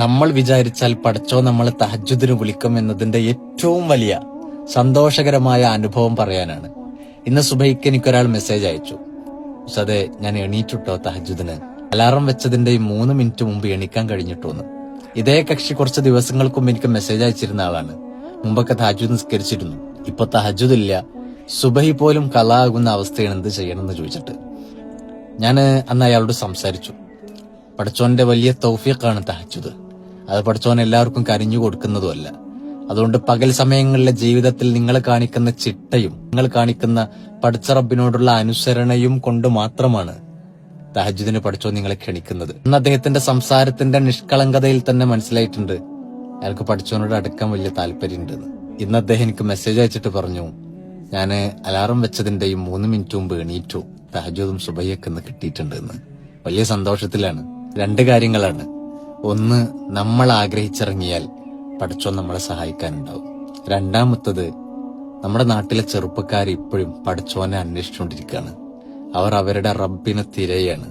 നമ്മൾ വിചാരിച്ചാൽ പടച്ചോ നമ്മളെ തഹജ്ജുദിന് വിളിക്കും എന്നതിന്റെ ഏറ്റവും വലിയ സന്തോഷകരമായ അനുഭവം പറയാനാണ്. ഇന്ന് സുബൈക്ക് എനിക്കൊരാൾ മെസ്സേജ് അയച്ചു. അതെ, ഞാൻ എണീറ്റുട്ടോ തഹജ്ജുദിന്. അലാറം വെച്ചതിന്റെ 3 മിനിറ്റ് മുമ്പ് എണീക്കാൻ കഴിഞ്ഞിട്ടോന്ന്. ഇതേ കക്ഷി കുറച്ച് ദിവസങ്ങൾക്ക് മുമ്പ് എനിക്ക് മെസ്സേജ് അയച്ചിരുന്ന ആളാണ്. മുമ്പൊക്കെ തഹജ്ജുദ് നിസ്കരിച്ചിരുന്നു, ഇപ്പൊ തഹജ്ജുദ് ഇല്ല, സുബഹി പോലും കളാ ആകുന്ന അവസ്ഥയാണ്, എന്ത് ചെയ്യണമെന്ന് ചോദിച്ചിട്ട് ഞാൻ അന്ന് അയാളോട് സംസാരിച്ചു. പടച്ചോന്റെ വലിയ തൗഫീഖാണ് തഹജ്ജുദ്. അത് പടച്ചോൻ എല്ലാവർക്കും കരിഞ്ഞു കൊടുക്കുന്നതുമല്ല. അതുകൊണ്ട് പകൽ സമയങ്ങളിലെ ജീവിതത്തിൽ നിങ്ങൾ കാണിക്കുന്ന ചിട്ടയും നിങ്ങൾ കാണിക്കുന്ന പടച്ച റബ്ബിനോടുള്ള അനുസരണയും കൊണ്ട് മാത്രമാണ് തഹജ്ജുദിന് പടച്ചോൻ നിങ്ങളെ ക്ഷണിക്കുന്നത്. ഇന്ന് അദ്ദേഹത്തിന്റെ സംസാരത്തിന്റെ നിഷ്കളങ്കതയിൽ തന്നെ മനസ്സിലായിട്ടുണ്ട് അയാൾക്ക് പടച്ചോനോട് അടുക്കാൻ വലിയ താല്പര്യമുണ്ടെന്ന്. ഇന്ന് അദ്ദേഹം എനിക്ക് മെസ്സേജ് അയച്ചിട്ട് പറഞ്ഞു, ഞാന് അലാറം വെച്ചതിന്റെ 3 മിനിറ്റ് മുമ്പ് എണീറ്റു, തഹജ്ജുദും സുബഹിയൊക്കെ ഇന്ന് കിട്ടിയിട്ടുണ്ട് എന്ന്. വലിയ സന്തോഷത്തിലാണ്. 2 കാര്യങ്ങളാണ്. ഒന്ന്, നമ്മൾ ആഗ്രഹിച്ചിറങ്ങിയാൽ പടച്ചോൻ നമ്മളെ സഹായിക്കാനുണ്ടാവും. രണ്ടാമത്തത്, നമ്മുടെ നാട്ടിലെ ചെറുപ്പക്കാർ ഇപ്പോഴും പടച്ചോനെ അന്വേഷിച്ചുകൊണ്ടിരിക്കുകയാണ്. അവർ അവരുടെ റബ്ബിനെ തിരയാണ്.